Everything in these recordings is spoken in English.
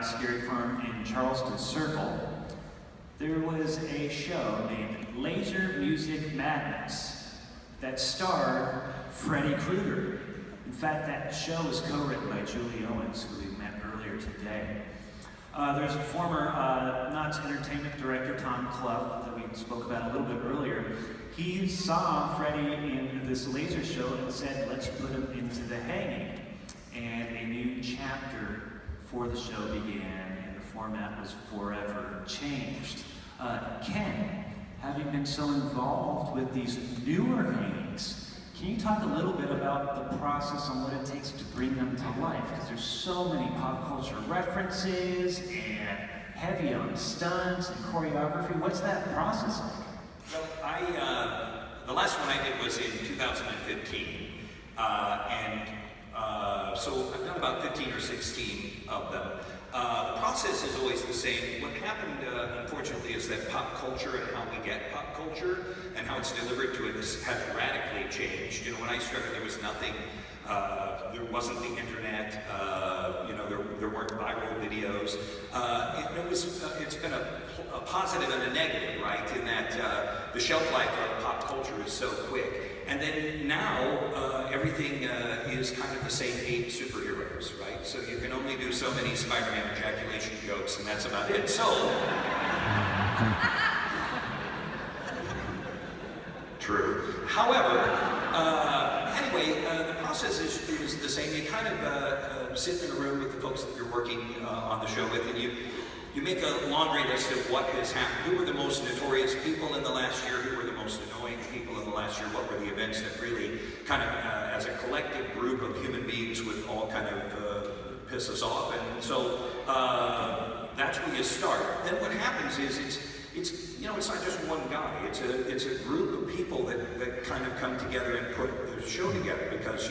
scary firm in Charleston Circle, there was a show named Laser Music Madness that starred Freddy Krueger. In fact, that show was co-written by Julie Owens, who we met earlier today. There's a former Knott's entertainment director, Tom Clough, that we spoke about a little bit earlier. He saw Freddy in this laser show and said, let's put him into the hanging. And a new chapter for the show began, and the format was forever changed. Ken, having been so involved with these newer hangings, can you talk a little bit about the process on what it takes to bring them to life? Because there's so many pop culture references and heavy on stunts and choreography. What's that process like? Well, the last one I did was in 2015, so I've done about 15 or 16 of them. The process is always the same. What happened, unfortunately, is that pop culture and how we get pop culture and how it's delivered to us has radically changed. You know, when I started, there was nothing. There wasn't the internet. There weren't viral videos. It's been a positive and a negative, right? In that the shelf life of pop culture is so quick. And then now everything is kind of the same 8 superheroes, right? So you can only do so many Spider-Man ejaculation jokes, and that's about it. So, true. However, anyway, the process is the same. You kind of sit in a room with the folks that you're working on the show with, and you make a laundry list of what has happened. Who were the most notorious people in the last year? Who were the most annoying people in the last year? What were the events that really kind of, as a collective group of human beings, would all kind of piss us off? And so that's where you start. Then what happens is it's not just one guy. It's a group of people that kind of come together and put the show together, because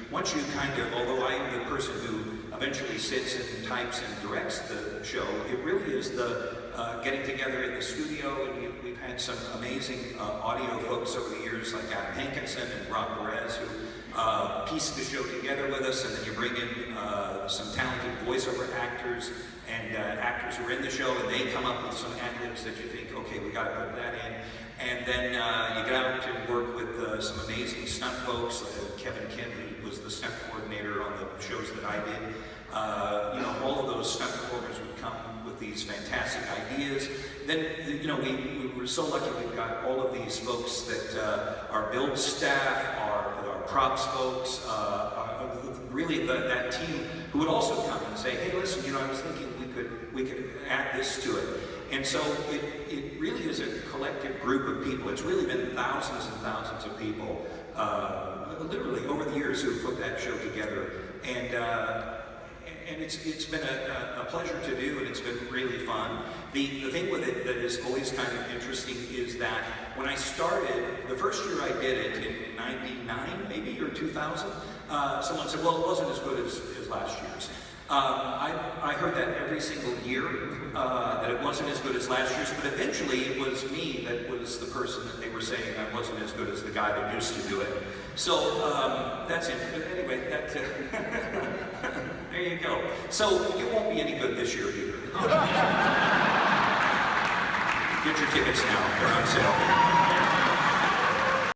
once you kind of, although I am the person who eventually sits and types and directs the show, it really is the getting together in the studio, and we've had some amazing audio folks over the years, like Adam Hankinson and Rob Perez, who piece the show together with us, and then you bring in some talented voiceover actors and actors who are in the show, and they come up with some ad-libs that you think, okay, we got to put that in. And then you get out and work with some amazing stunt folks, like Kevin Kim, who was the stunt coordinator on the shows that I did. All of those stunt performers would come with these fantastic ideas. Then, we were so lucky we've got all of these folks that our build staff, our props folks, really that team who would also come and say, hey, listen, I was thinking we could add this to it. And so it really is a collective group of people. It's really been thousands and thousands of people, literally over the years, who have put that show together. And it's been a pleasure to do, and it's been really fun. The thing with it that is always kind of interesting is that when I started, the first year I did it in 99 maybe, or 2000, someone said, well, it wasn't as good as last year's. I heard that every single year, that it wasn't as good as last year's, but eventually it was me that was the person that they were saying I wasn't as good as the guy that used to do it. So that's it. But anyway, there you go. So it won't be any good this year either. Get your tickets now, they're on sale.